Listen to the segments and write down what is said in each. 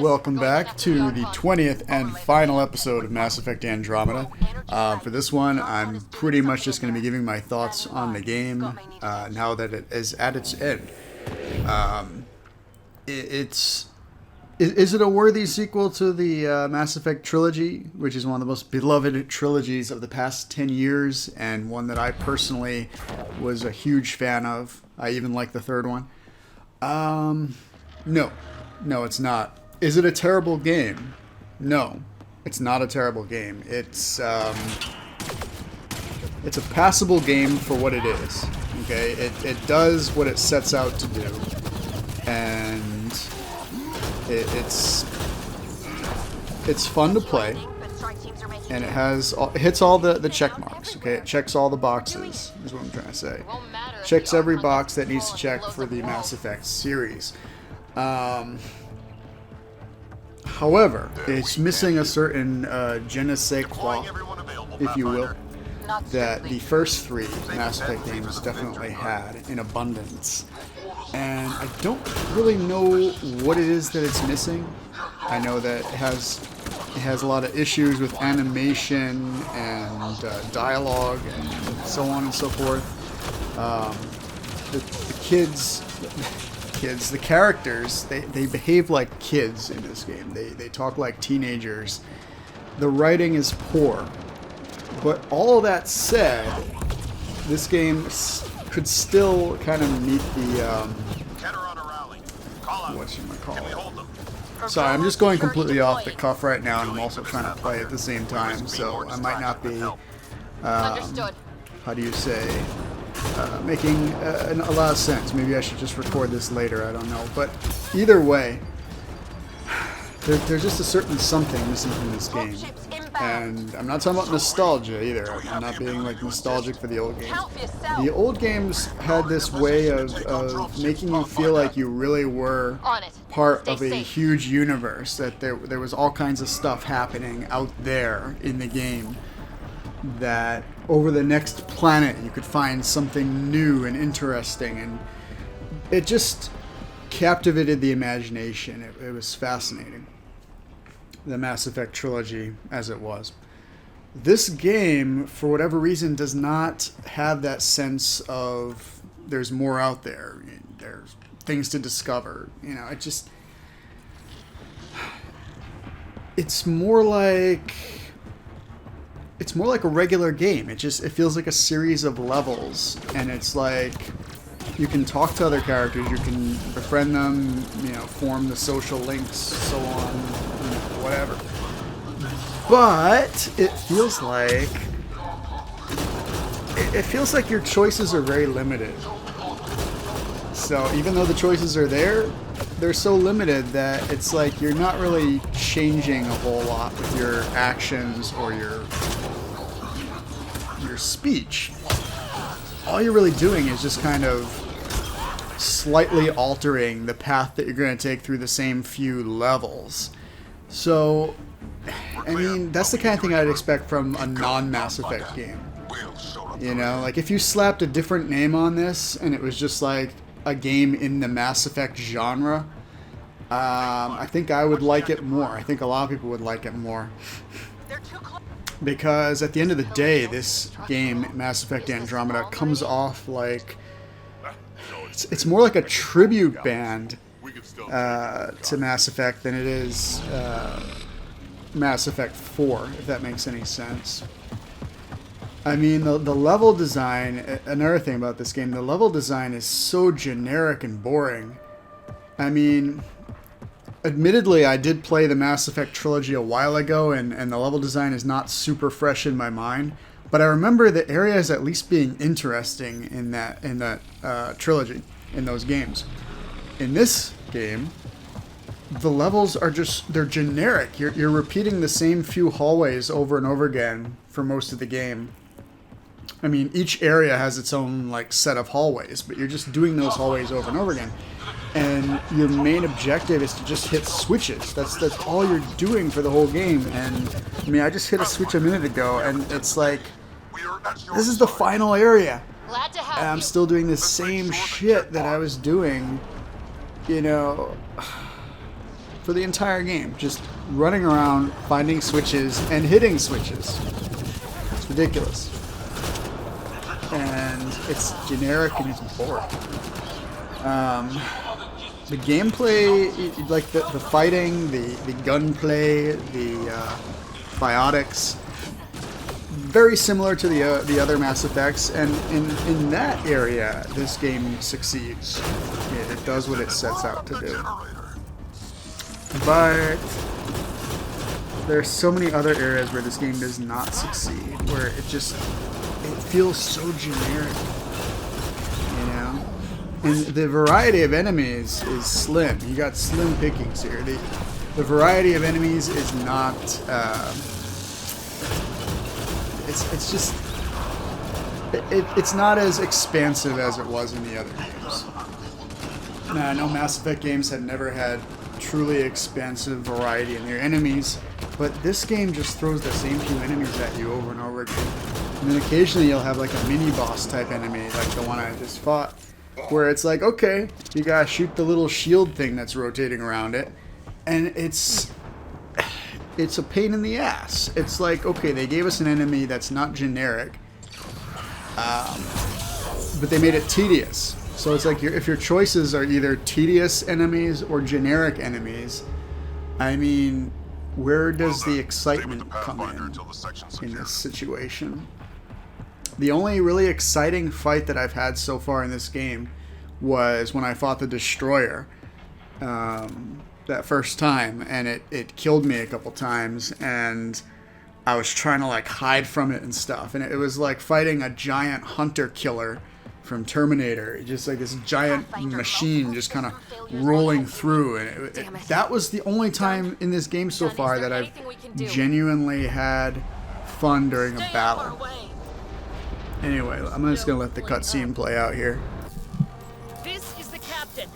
Welcome back to the 20th and final episode of Mass Effect Andromeda. For this one, I'm pretty much just going to be giving my thoughts on the game now that it is at its end. Is it a worthy sequel to the Mass Effect trilogy, which is one of the most beloved trilogies of the past 10 years, and one that I personally was a huge fan of? I even like the third one. No, it's not. Is it a terrible game? No, it's not a terrible game. It's a passable game for what it is. Okay, it does what it sets out to do, and it's fun to play, and it hits all the check marks. Okay, it checks all the boxes. Is what I'm trying to say. Checks every box that needs to check for the Mass Effect series. However, it's missing a certain je ne sais quoi, if you will, that the first three Mass Effect games definitely had in abundance. And I don't really know what it is that it's missing. I know that it has a lot of issues with animation and dialogue and so on and so forth. The characters, they behave like kids in this game. They talk like teenagers. The writing is poor. But all that said, this game could still kind of meet the, whatchamacallit. Sorry, I'm just going completely off the cuff right now, and I'm also trying to play at the same time, so I might not be, how do you say, making a lot of sense. Maybe I should just record this later, I don't know. But either way, there's just a certain something missing from this game. And I'm not talking about nostalgia either. I'm not being like nostalgic for the old games. The old games had this way of making you feel like you really were part of a huge universe, that there was all kinds of stuff happening out there in the game, that over the next planet you could find something new and interesting, and it just captivated the imagination. It was fascinating. The Mass Effect trilogy as it was. This game, for whatever reason, does not have that sense of there's more out there, there's things to discover. You know, it's more like a regular game. It feels like a series of levels, and it's like you can talk to other characters, you can befriend them, form the social links, so on, whatever. But it feels like your choices are very limited. So even though the choices are there, they're so limited that it's like you're not really changing a whole lot with your actions or your speech. All you're really doing is just kind of slightly altering the path that you're going to take through the same few levels. So, I mean, that's the kind of thing I'd expect from a non-Mass Effect game. Like if you slapped a different name on this and it was just like a game in the Mass Effect genre, I think I would like it more. I think a lot of people would like it more. Because at the end of the day, this game, Mass Effect Andromeda, comes off like it's more like a tribute band to Mass Effect than it is Mass Effect 4, if that makes any sense. I mean, the level design, another thing about this game, the level design is so generic and boring. I mean, admittedly, I did play the Mass Effect trilogy a while ago, and the level design is not super fresh in my mind. But I remember the areas at least being interesting in that trilogy, in those games. In this game, the levels are they're generic. You're repeating the same few hallways over and over again for most of the game. I mean, each area has its own set of hallways, but you're just doing those hallways over and over again. And your main objective is to just hit switches. That's all you're doing for the whole game. And I mean, I just hit a switch a minute ago, and it's like, this is the final area. And I'm still doing the same shit that I was doing, for the entire game. Just running around, finding switches, and hitting switches. It's ridiculous. And it's generic and it's boring. The gameplay, like the fighting, the gunplay, the biotics, very similar to the other Mass Effects, and in that area, this game succeeds. It does what it sets out to do. But there's so many other areas where this game does not succeed, where it feels so generic, you know? And the variety of enemies is slim. You got slim pickings here. The variety of enemies is not... It's just... It's not as expansive as it was in the other games. Now, I know Mass Effect games had never had truly expansive variety in their enemies, but this game just throws the same few enemies at you over and over again. And then occasionally you'll have like a mini-boss type enemy, like the one I just fought, where it's like, okay, you gotta shoot the little shield thing that's rotating around it, and it's a pain in the ass. It's like, okay, they gave us an enemy that's not generic, but they made it tedious. So it's like if your choices are either tedious enemies or generic enemies, I mean, where does the excitement come in this situation? The only really exciting fight that I've had so far in this game was when I fought the Destroyer that first time, and it killed me a couple times, and I was trying to like hide from it and stuff, and it was like fighting a giant hunter killer from Terminator, just like this giant machine just kind of rolling through, and that was the only time in this game so far that I've genuinely had fun during a battle. Anyway, I'm just gonna let the cutscene play out here. This is the captain.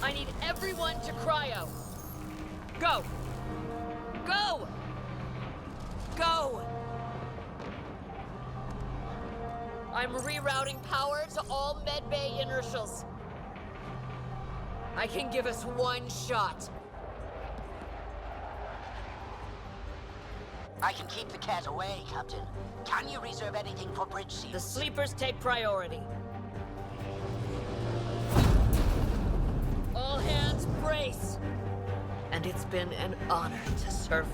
I need everyone to cryo. Go! Go! Go! I'm rerouting power to all medbay inertials. I can give us one shot. I can keep the cat away, Captain. Can you reserve anything for bridge seals? The sleepers take priority. All hands brace. And it's been an honor to serve.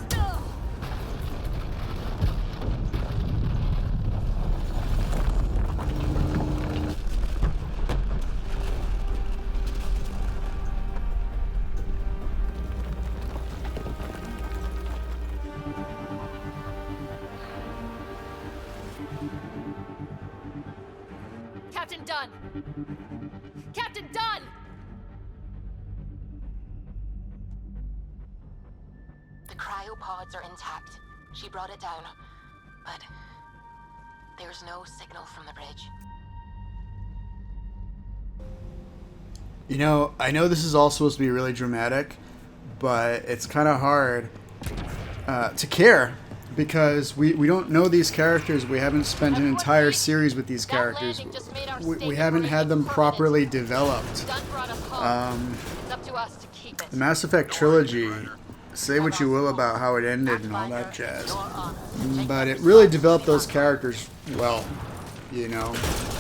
Captain Dunn! Captain Dunn! The cryopods are intact. She brought it down, but there's no signal from the bridge. You know, I know this is all supposed to be really dramatic, but it's kind of hard to care, because we don't know these characters. We haven't spent an entire series with these characters. We haven't had them properly developed. The Mass Effect trilogy, say what you will about how it ended and all that jazz, but it really developed those characters well. You know,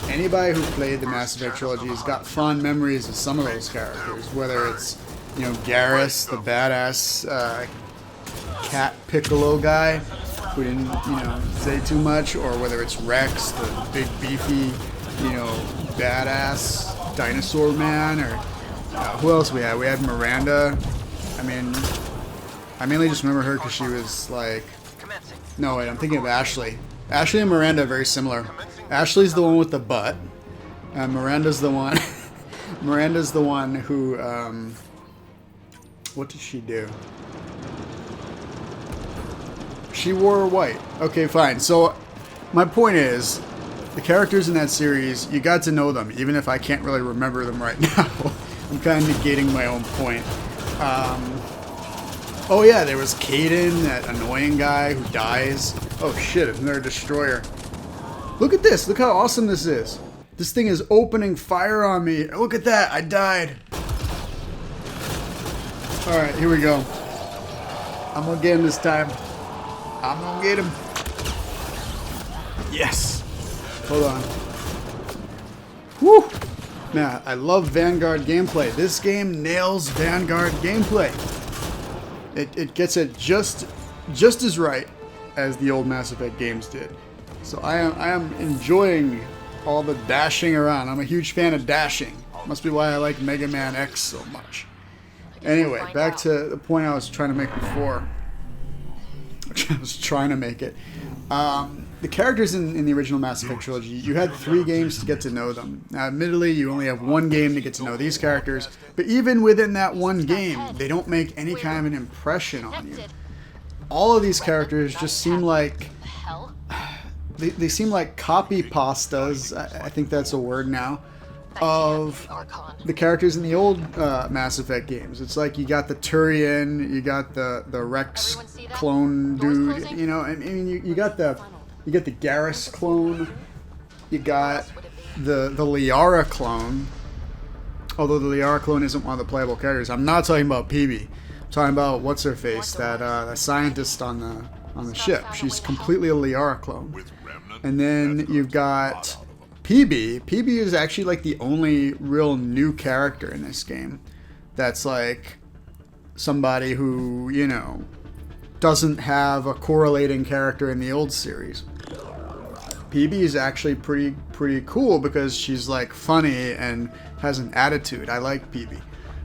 anybody who played the Mass Effect trilogy has got fond memories of some of those characters, whether it's, you know, Garrus, the badass cat piccolo guy who didn't, you know, say too much, or whether it's Rex, the big beefy, you know, badass dinosaur man, or who else we had? We had Miranda. I mean, I mainly just remember her because she was like, no wait, I'm thinking of Ashley. Ashley and Miranda are very similar. Ashley's the one with the butt. Miranda's the one. Miranda's the one who. What did she do? She wore white. Okay, fine. So, my point is, the characters in that series, you got to know them, even if I can't really remember them right now. I'm kind of negating my own point. Oh yeah, there was Caden, that annoying guy who dies. Oh shit, another destroyer. Look at this. Look how awesome this is. This thing is opening fire on me. Look at that. I died. Alright, here we go. I'm gonna get him this time. I'm gonna get him. Yes! Hold on. Whew! Man, I love Vanguard gameplay. This game nails Vanguard gameplay. It gets it just as right as the old Mass Effect games did. So I am enjoying all the dashing around. I'm a huge fan of dashing. Must be why I like Mega Man X so much. Anyway, back to the point I was trying to make before. I was trying to make it. The characters in the original Mass Effect trilogy, you had 3 games to get to know them. Now, admittedly, you only have 1 game to get to know these characters, but even within that 1 game, they don't make any kind of an impression on you. All of these characters just seem like... They seem like copy pastas, I think that's a word now, of the characters in the old Mass Effect games. It's like you got the Turian, you got the Rex clone dude, you know, I mean you got the Garrus clone, you got the Liara clone. Although the Liara clone isn't one of the playable characters. I'm not talking about PB. I'm talking about what's her face, that scientist on the ship. She's completely a Liara clone. And then you've got PB. PB is actually like the only real new character in this game. That's like somebody who, you know, doesn't have a correlating character in the old series. PB is actually pretty cool because she's like funny and has an attitude. I like PB,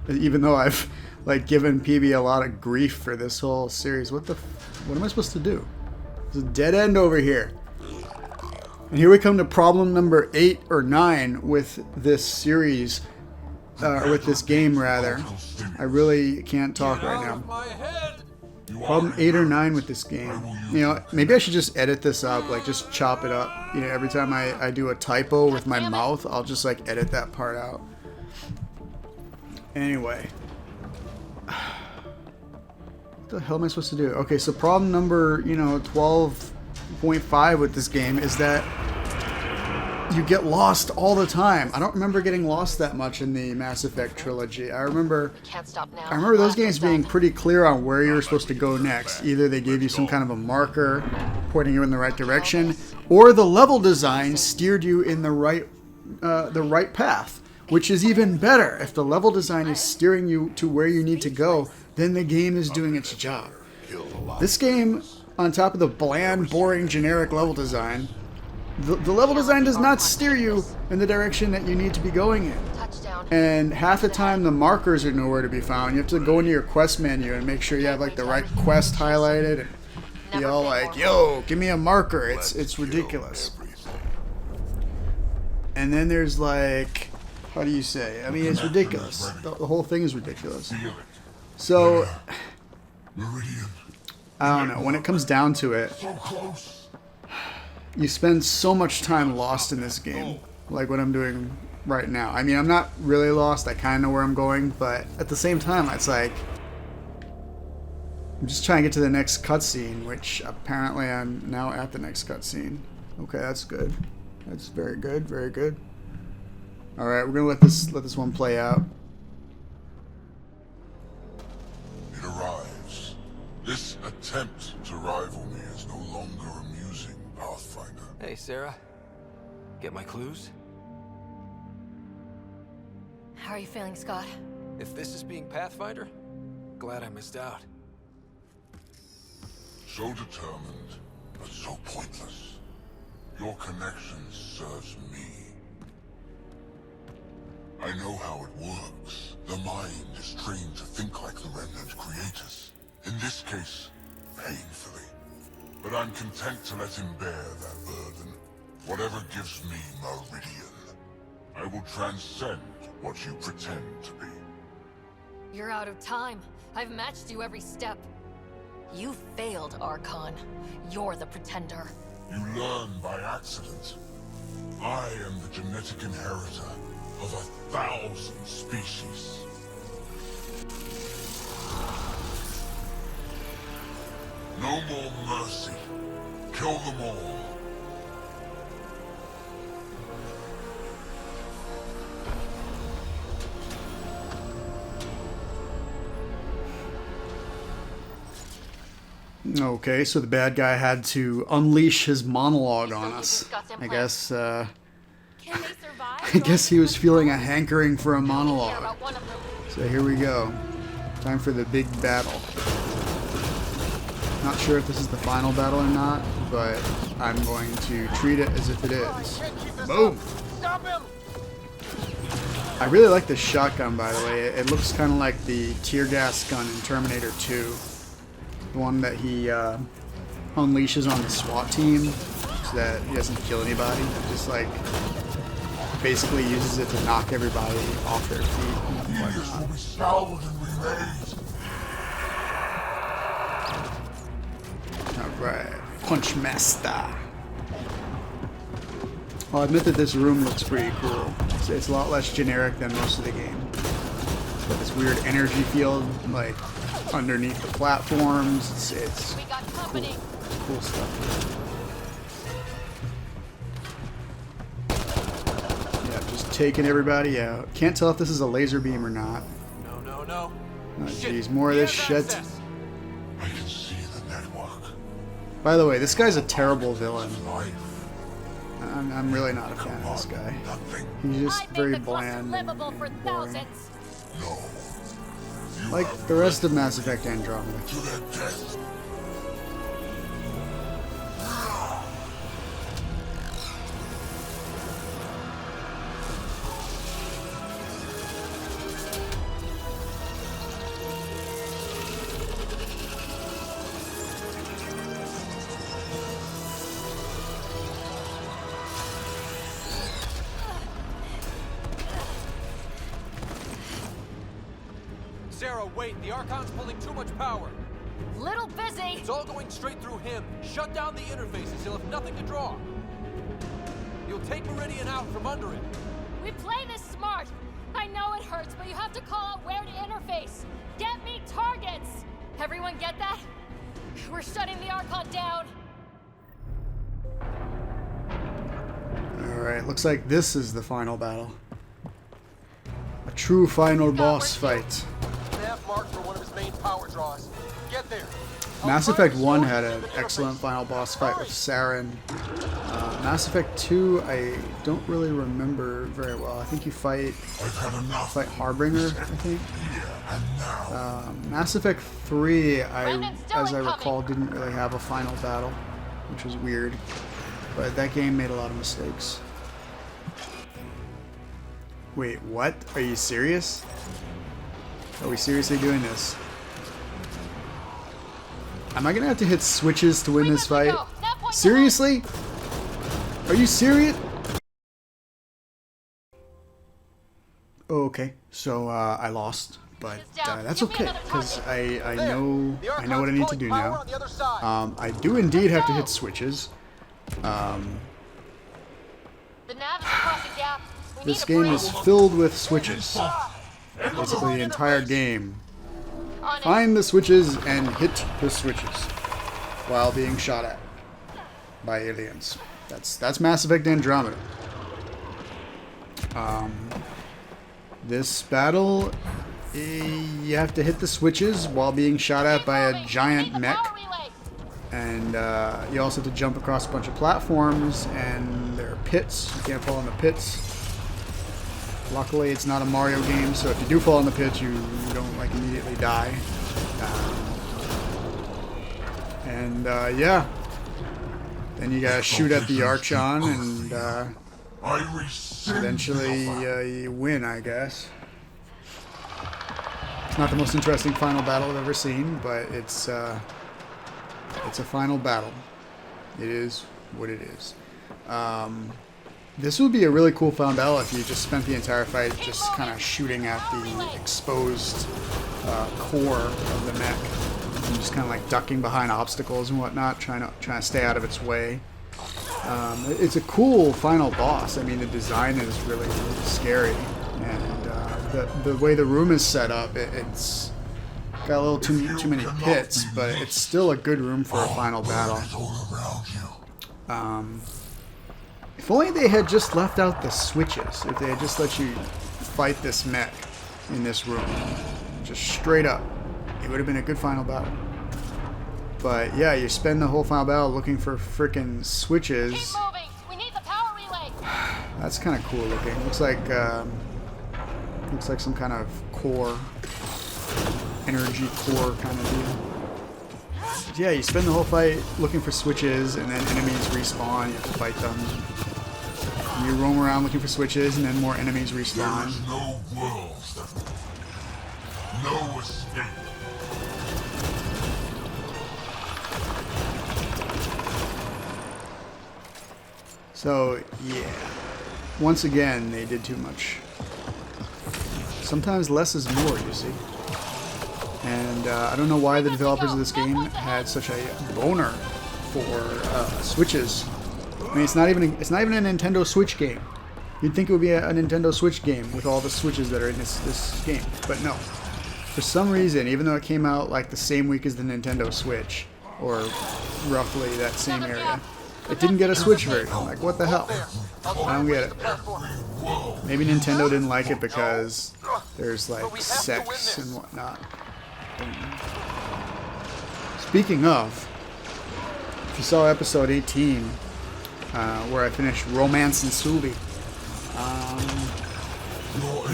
even though I've like given PB a lot of grief for this whole series. What am I supposed to do? There's a dead end over here. And here we come to problem number 8 or 9 with this series, or with this game rather. I really can't talk right now. Problem 8 or 9 with this game. You know, maybe I should just edit this up, like just chop it up. You know, every time I do a typo with my mouth, I'll just like edit that part out. Anyway. What the hell am I supposed to do? Okay, so problem number, 12.5 with this game is that you get lost all the time. I don't remember getting lost that much in the Mass Effect trilogy. I remember those games being pretty clear on where you were supposed to go next. Either they gave you some kind of a marker pointing you in the right direction, or the level design steered you in the right path, which is even better. If the level design is steering you to where you need to go, then the game is doing its job. This game, on top of the bland, boring, generic level design, the level design does not steer you in the direction that you need to be going in. And half the time the markers are nowhere to be found. You have to go into your quest menu and make sure you have like the right quest highlighted and be all like, yo, give me a marker. It's ridiculous. And then there's like, how do you say? I mean, it's ridiculous. The whole thing is ridiculous. So, I don't know. When it comes down to it, you spend so much time lost in this game, like what I'm doing right now. I mean, I'm not really lost. I kind of know where I'm going, but at the same time, it's like I'm just trying to get to the next cutscene, which apparently I'm now at the next cutscene. Okay, that's good. That's very good. Very good. All right, we're gonna let this one play out. It arrives. This attempt to rival me is no longer amusing, Pathfinder. Hey, Sarah. Get my clues? How are you feeling, Scott? If this is being Pathfinder, glad I missed out. So determined, but so pointless. Your connection serves me. I know how it works. The mind is trained to think like the Remnant creators. In this case, painfully. But I'm content to let him bear that burden. Whatever gives me Meridian. I will transcend what you pretend to be. You're out of time. I've matched you every step. You failed, Archon. You're the pretender. You learn by accident. I am the genetic inheritor of 1,000 species. No more mercy. Kill them all. Okay, so the bad guy had to unleash his monologue on us. I guess, Can they survive? I guess he was feeling a hankering for a monologue. So here we go. Time for the big battle. Not sure if this is the final battle or not, but I'm going to treat it as if it is. Boom! Stop him! I really like this shotgun, by the way. It looks kind of like the tear gas gun in Terminator 2. The one that he unleashes on the SWAT team so that he doesn't kill anybody. Just like basically uses it to knock everybody off their feet and whatnot. Alright, Punch Master. I'll admit that this room looks pretty cool. It's a lot less generic than most of the game. It's got this weird energy field, like, underneath the platforms. It's We got company. cool stuff. Yeah, just taking everybody out. Can't tell if this is a laser beam or not. No. Oh, jeez, more of this shit. I can see the network. By the way, this guy's a terrible villain. Life. I'm really not a fan of this guy. Nothing. He's just I make very the cluster bland and livable for boring. thousands. No. You Like have the rest of Mass Effect Andromeda. to their death. Sarah, wait. The Archon's pulling too much power. Little busy. It's all going straight through him. Shut down the interfaces. He'll have nothing to draw. You'll take Meridian out from under it. We play this smart. I know it hurts, but you have to call out where to interface. Get me targets. Everyone get that? We're shutting the Archon down. Alright, looks like this is the final battle. A true final boss fight. Nav marked for one of his main power draws. Get there. Mass Effect 1 had an excellent final boss fight with Saren. Mass Effect 2, I don't really remember very well. I think you fight I've had enough. Harbinger, I think. And now. Mass Effect 3, Brandon's still as I incoming. recall, didn't really have a final battle, which was weird. But that game made a lot of mistakes. Wait, what? Are you serious? Are we seriously doing this? Am I gonna have to hit switches to win this fight? Seriously? Are you serious? Okay, so I lost, but that's okay because I know what I need to do now. I do indeed have to hit switches. The nav is across the gap. We This need a game bridge. is filled with switches. Basically, the entire game. On it. Find the switches and hit the switches while being shot at by aliens. That's Mass Effect Andromeda. This battle, you have to hit the switches while being shot at by a giant mech, Power relay. and you also have to jump across a bunch of platforms, and there are pits. You can't fall in the pits. Luckily, it's not a Mario game, so if you do fall in the pit, you don't like immediately die. Yeah, then you gotta shoot at the Archon, and I rescind eventually you win, I guess. It's not the most interesting final battle I've ever seen, but it's a final battle. It is what it is. This would be a really cool final battle if you just spent the entire fight just kind of shooting at the exposed core of the mech, and just kind of like ducking behind obstacles and whatnot, trying to stay out of its way. It's a cool final boss. I mean, the design is really, really scary, and the way the room is set up, it's got a little too many pits, but it's still a good room for a final battle. all around you. If only they had just left out the switches. If they had just let you fight this mech in this room, just straight up, it would have been a good final battle. But yeah, you spend the whole final battle looking for frickin' switches. Keep moving. We need the power relay. That's kind of cool looking. Looks like some kind of core, energy core kind of deal. But yeah, you spend the whole fight looking for switches, and then enemies respawn. You have to fight them. You roam around looking for switches, and then more enemies respawn. There is no worlds, no escape. So yeah, once again they did too much. Sometimes less is more, you see. And I don't know why the developers of this game had such a boner for switches. I mean, it's not even a Nintendo Switch game. You'd think it would be a Nintendo Switch game with all the switches that are in this game, but no. For some reason, even though it came out like the same week as the Nintendo Switch, or roughly that same area, it didn't get a Switch version. Like, what the hell? I don't get it. Maybe Nintendo didn't like it because there's like sex and whatnot. Speaking of, if you saw episode 18, where I finished Romance and Subi,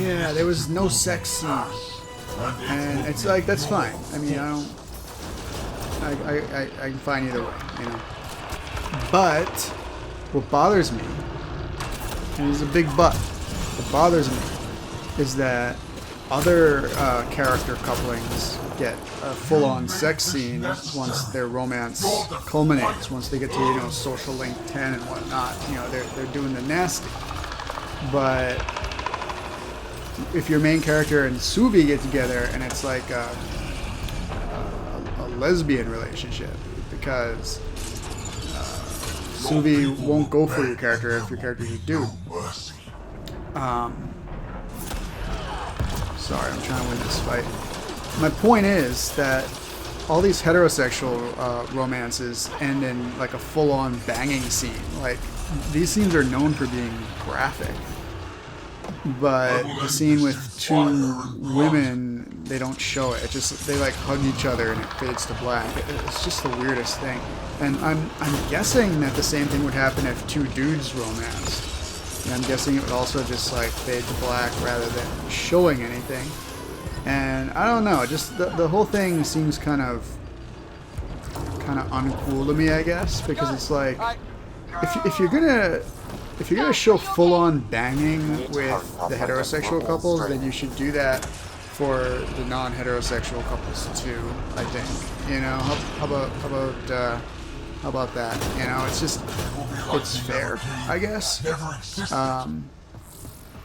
yeah, there was no sex scene, and it's like, that's fine. I mean, I can find either way, you know. But what bothers me, and it's a big but, what bothers me is that other character couplings get a full-on sex scene once their romance culminates, once they get to, you know, social link 10 and whatnot. You know, they're doing the nasty. But if your main character and Subi get together and it's like a lesbian relationship, because Subi won't go for your character if your character's a dude. Sorry, I'm trying to win this fight. My point is that all these heterosexual romances end in like a full-on banging scene. Like, these scenes are known for being graphic, but the scene with two women, they don't show it. It just, they like hug each other and it fades to black. It's just the weirdest thing. And I'm guessing that the same thing would happen if two dudes romanced. And I'm guessing it would also just like fade to black rather than showing anything. And I don't know, just the whole thing seems kind of uncool to me, I guess, because it's like, if you're gonna show full-on banging with the heterosexual couples, then you should do that for the non-heterosexual couples too, I think. You know, how about that? You know, it's fair, I guess.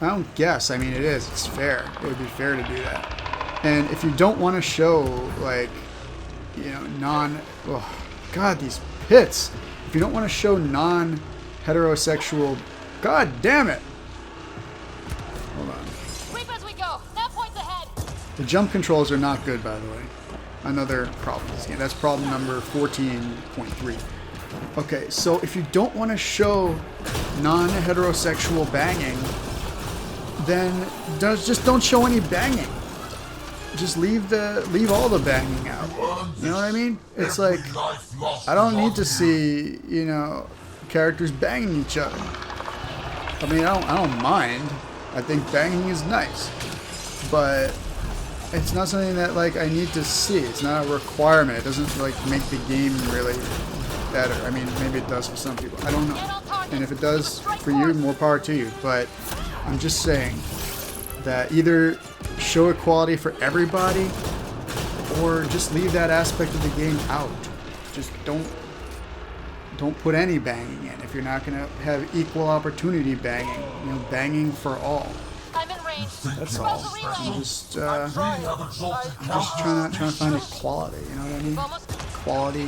I don't guess. I mean, it is. It's fair. It would be fair to do that. And if you don't want to show, like, you know, oh, God, these pits. If you don't want to show non-heterosexual, God damn it. Hold on. Sweep as we go. That point's ahead. The jump controls are not good, by the way. Another problem in this game. That's problem number 14.3. Okay, so if you don't want to show non-heterosexual banging, then just don't show any banging. Just leave all the banging out. You know what I mean? It's like, I don't need to see, you know, characters banging each other. I mean, I don't mind. I think banging is nice, but it's not something that like I need to see. It's not a requirement. It doesn't like make the game really better. I mean, maybe it does for some people. I don't know. And if it does for you, more power to you. But I'm just saying that either show equality for everybody, or just leave that aspect of the game out. Just don't put any banging in if you're not going to have equal opportunity banging. You know, banging for all. I'm in range. That's all. I'm just trying to find equality. You know what I mean? Quality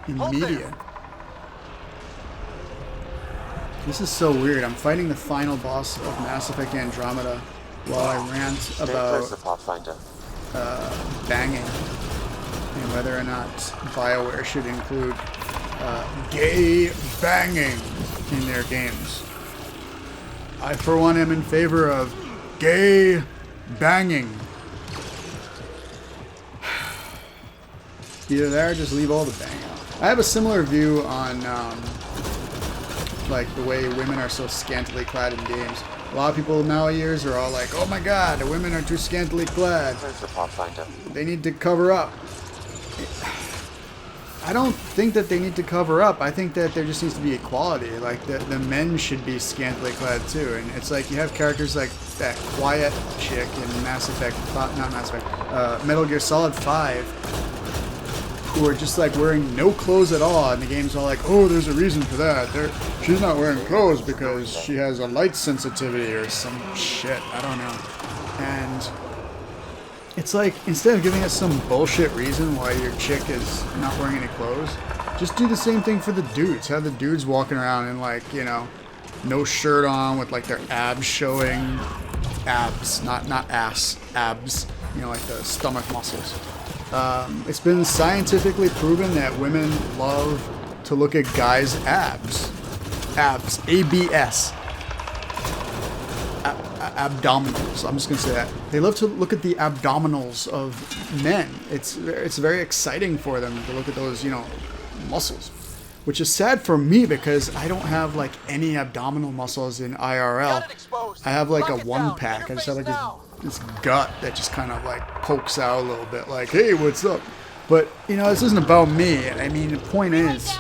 in media. This is so weird. I'm fighting the final boss of Mass Effect Andromeda while I rant about banging and whether or not BioWare should include gay banging in their games. I, for one, am in favor of gay banging. Either that or just leave all the bang out. I have a similar view on like the way women are so scantily clad in games. A lot of people nowadays are all like, oh my god, the women are too scantily clad. They need to cover up. I don't think that they need to cover up. I think that there just needs to be equality. Like, the men should be scantily clad too. And it's like you have characters like that quiet chick in Mass Effect, not Mass Effect, Metal Gear Solid 5, who are just like wearing no clothes at all, and the game's all like, oh, there's a reason for that. She's not wearing clothes because she has a light sensitivity or some shit. I don't know. And it's like, instead of giving us some bullshit reason why your chick is not wearing any clothes, just do the same thing for the dudes. Have the dudes walking around in, like, you know, no shirt on with like their abs showing. Abs, not ass. Abs. You know, like the stomach muscles. It's been scientifically proven that women love to look at guys' abs. Abs. ABS. Abdominals. I'm just going to say that. They love to look at the abdominals of men. It's very exciting for them to look at those, you know, muscles. Which is sad for me because I don't have, like, any abdominal muscles in IRL. I have, like, a one-pack. I just have, like, this gut that just kind of, like, pokes out a little bit. Like, hey, what's up? But, you know, this isn't about me. I mean, the point is,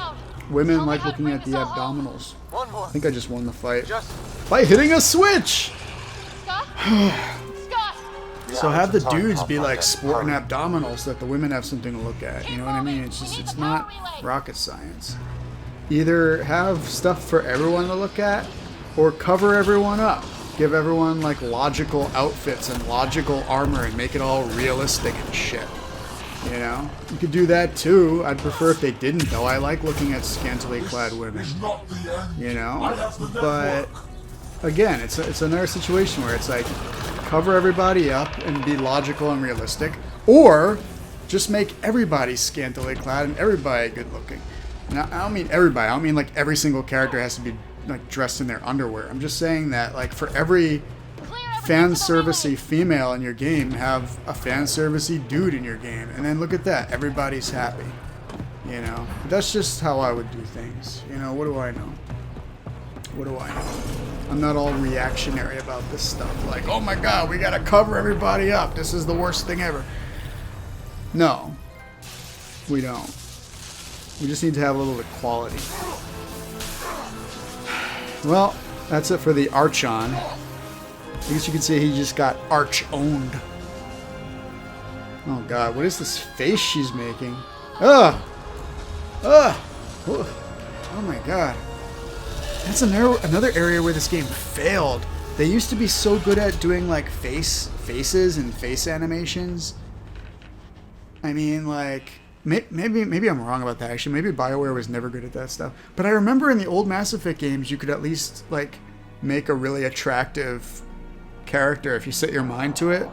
women like looking at the abdominals. I think I just won the fight. By hitting a switch! So have the dudes be like sporting abdominals so that the women have something to look at. You know what I mean? It's not rocket science. Either have stuff for everyone to look at, or cover everyone up. Give everyone like logical outfits and logical armor and make it all realistic and shit. You know? You could do that too. I'd prefer if they didn't though. I like looking at scantily clad women. You know? But again, it's another situation where it's like, cover everybody up and be logical and realistic, or just make everybody scantily clad and everybody good looking. And I don't mean everybody. I don't mean like every single character has to be like dressed in their underwear. I'm just saying that like for every fan servicey female in your game, have a fan servicey dude in your game, and then look at that, everybody's happy. You know, that's just how I would do things. You know, what do I know? What do I know? I'm not all reactionary about this stuff. Like, oh my god, we gotta cover everybody up. This is the worst thing ever. No, we don't. We just need to have a little equality. Well, that's it for the Archon. I guess you could say he just got arch-owned. Oh god, what is this face she's making? Ugh! Ugh! Oh my god. That's another area where this game failed. They used to be so good at doing like faces and face animations. I mean, like, maybe I'm wrong about that. Actually, maybe BioWare was never good at that stuff. But I remember in the old Mass Effect games, you could at least like make a really attractive character if you set your mind to it.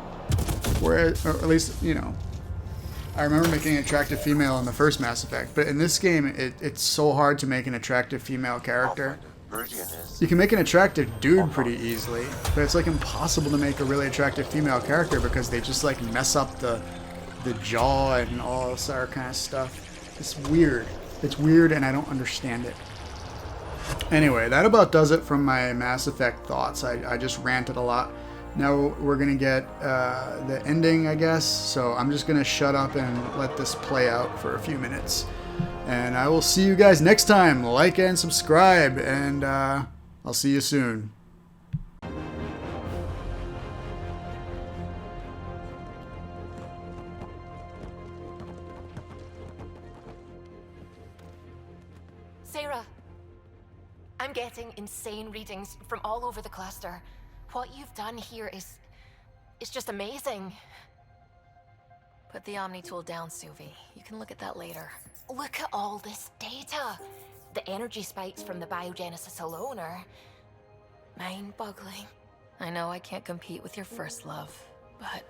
Where, or at least, you know, I remember making an attractive female in the first Mass Effect. But in this game, it's so hard to make an attractive female character. You can make an attractive dude pretty easily, but it's like impossible to make a really attractive female character because they just like mess up the jaw and all this other kind of stuff. It's weird. It's weird and I don't understand it. Anyway, that about does it from my Mass Effect thoughts. I just ranted a lot. Now we're gonna get the ending, I guess, so I'm just gonna shut up and let this play out for a few minutes. And I will see you guys next time. Like and subscribe, and I'll see you soon. Sarah, I'm getting insane readings from all over the cluster. What you've done here is just amazing. Put the Omni tool down, Sylvie. You can look at that later. Look at all this data. The energy spikes from the biogenesis alone are mind-boggling. I know I can't compete with your first love, but